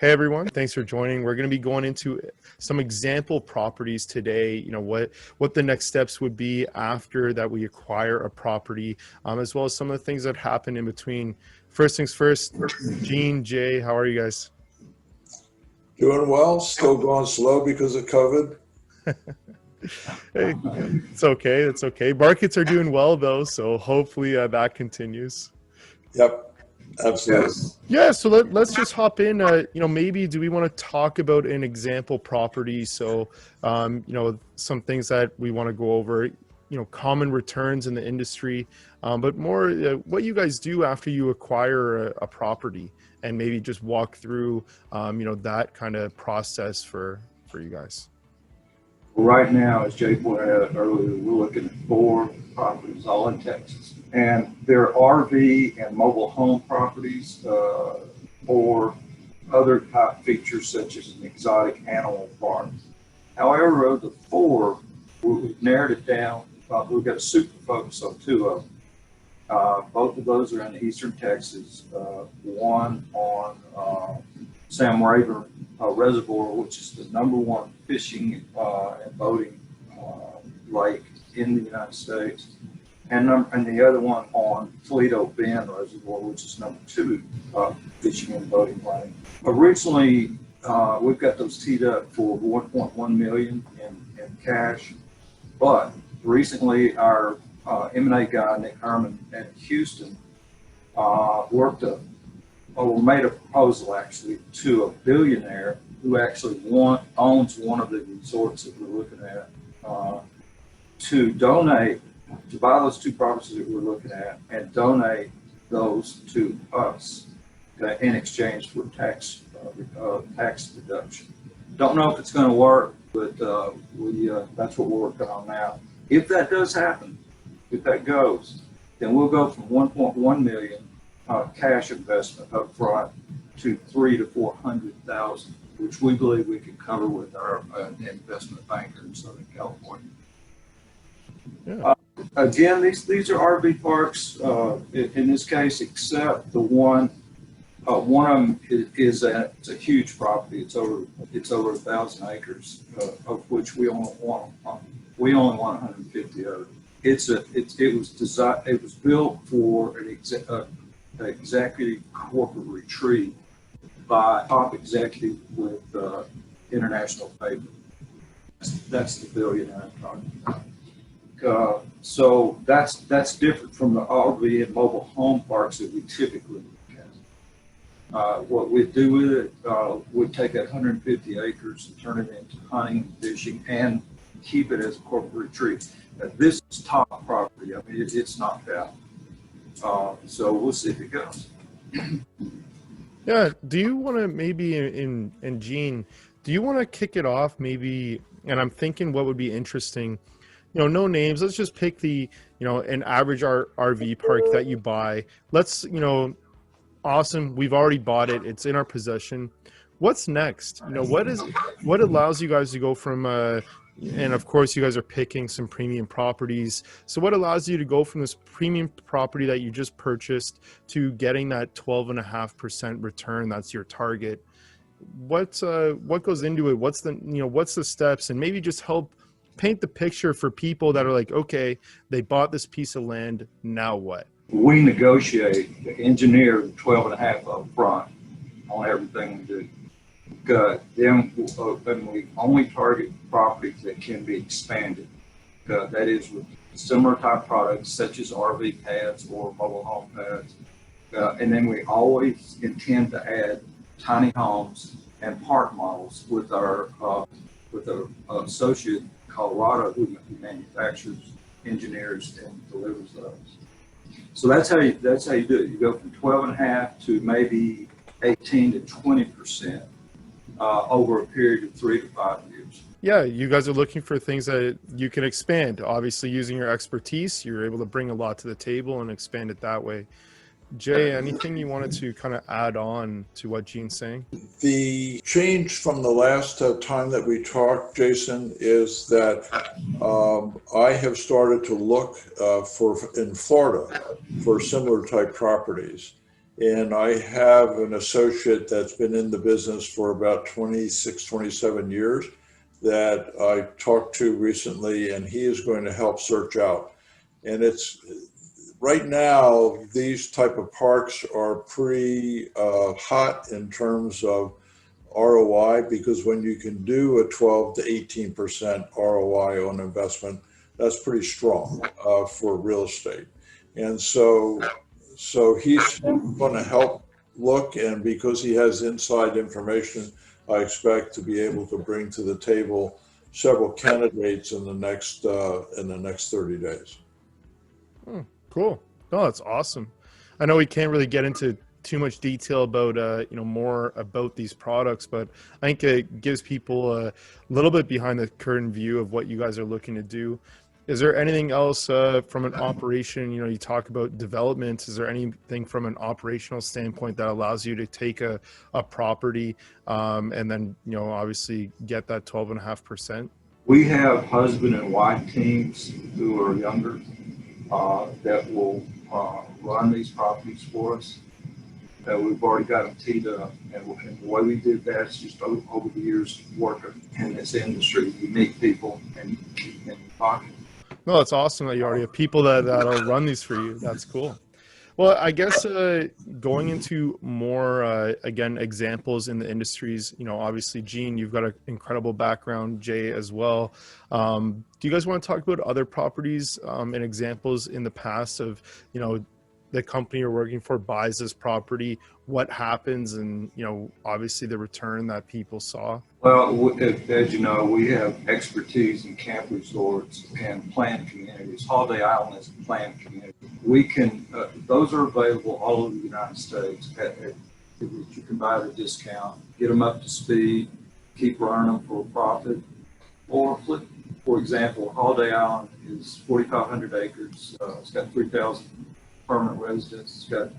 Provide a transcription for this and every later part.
Hey everyone, thanks for joining. We're going to be going into some example properties today. What the next steps would be after that we acquire a property, as well as some of the things that happen in between. First things first, Gene, Jay, how are you guys? Doing well, still going slow because of COVID. Hey, it's okay. It's okay. Markets are doing well though, so hopefully that continues. Yep, absolutely. Yeah, so let's just hop in. Maybe do we want to talk about an example property? So, some things that we want to go over, common returns in the industry, but more what you guys do after you acquire a property, and maybe just walk through, that kind of process for you guys. Right now, as Jay pointed out earlier, we're looking at 4 properties, all in Texas. And they're RV and mobile home properties or other type features such as an exotic animal park. However, of the 4, we've narrowed it down. We've got a super focus on 2 of them. Both of those are in eastern Texas. One on Sam Rayburn Reservoir, which is the #1 fishing and boating lake in the United States, and the other one on Toledo Bend Reservoir, which is #2 fishing and boating lake. Originally, we've got those teed up for $1.1 million in cash, but recently our M&A guy Nick Herman at Houston made a proposal actually to a billionaire who actually owns one of the resorts that we're looking at to buy those 2 properties that we're looking at and donate those to us in exchange for tax deduction. Don't know if it's going to work, but that's what we're working on now. If that does happen, if that goes, then we'll go from 1.1 million cash investment up front to 300,000 to 400,000, which we believe we can cover with our investment banker in Southern California. Yeah. Again, these are RV parks in this case, except the one. One of them it's a huge property. It's over 1,000 acres, of which we only want 150 of it. It was built for an executive corporate retreat by top executive with international paper. That's the billionaire I'm talking about. So that's different from the RV and mobile home parks that we typically look at. What we'd do with it, we'd take that 150 acres and turn it into hunting and fishing and keep it as a corporate retreat. This is top property. I mean, it's knocked out. So we'll see if it goes. Yeah. Do you want to maybe in Gene, do you want to kick it off maybe? And I'm thinking what would be interesting, no names. Let's just pick an average RV park that you buy. Let's, awesome. We've already bought it. It's in our possession. What's next? What allows you guys to go from, and of course you guys are picking some premium properties. So what allows you to go from this premium property that you just purchased to getting that 12.5% return? That's your target. What goes into it? What's the steps? And maybe just help paint the picture for people that are like, okay, they bought this piece of land. Now what? We negotiate the engineer 12.5 up front on everything we do. Then we only target properties that can be expanded. That is with similar type products such as RV pads or mobile home pads. And then we always intend to add tiny homes and park models with our associate Colorado who manufactures, engineers, and delivers those. So that's how you do it. You go from 12.5 to maybe 18 to 20%. Over a period of 3 to 5 years. Yeah, you guys are looking for things that you can expand. Obviously, using your expertise, you're able to bring a lot to the table and expand it that way. Jay, anything you wanted to kind of add on to what Gene's saying? The change from the last time that we talked, Jason, is that I have started to look in Florida for similar type properties. And I have an associate that's been in the business for about 26, 27 years that I talked to recently, and he is going to help search out. And it's right now, these type of parks are pretty hot in terms of ROI, because when you can do a 12 to 18% ROI on investment, that's pretty strong for real estate. And so he's going to help look, and because he has inside information, I expect to be able to bring to the table several candidates in the next 30 days. Cool. No, that's awesome. I know we can't really get into too much detail about more about these products, but I think it gives people a little bit behind the curtain view of what you guys are looking to do. Is there anything else from an operation? You talk about development. Is there anything from an operational standpoint that allows you to take a property and then obviously get that 12.5%? We have husband and wife teams who are younger that will run these properties for us. We've already got them teed up, and the way we did that is just over the years working in this industry. You meet people and talk. No, it's awesome that you already have people that'll run these for you. That's cool. Well, I guess going into more, again, examples in the industries, obviously, Gene, you've got an incredible background, Jay as well. Do you guys want to talk about other properties and examples in the past of, the company you're working for buys this property, what happens, and, obviously the return that people saw? Well, as you know, we have expertise in camp resorts and planned communities. Holiday Island is a planned community. We can, those are available all over the United States. You can buy at a discount, get them up to speed, keep running them for a profit, or flip. For example, Holiday Island is 4,500 acres. It's got 3,000 permanent residents. It's got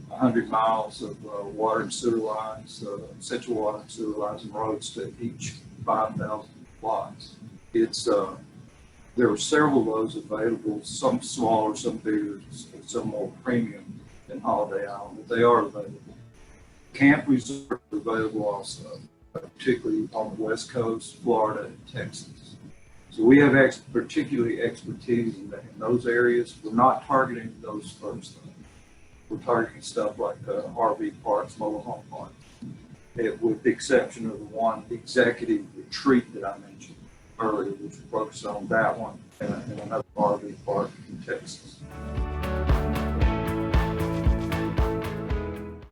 100 miles of water and sewer lines, central water and sewer lines, and roads to each 5,000 lots. There are several of those available, some smaller, some bigger, some more premium than Holiday Island, but they are available. Camp resorts are available also, particularly on the West Coast, Florida, and Texas. So we have particularly expertise in those areas. We're not targeting those first things. We're targeting stuff like RV parks, mobile home parks, with the exception of the one executive retreat that I mentioned earlier, which we focused on that one and another RV park in Texas.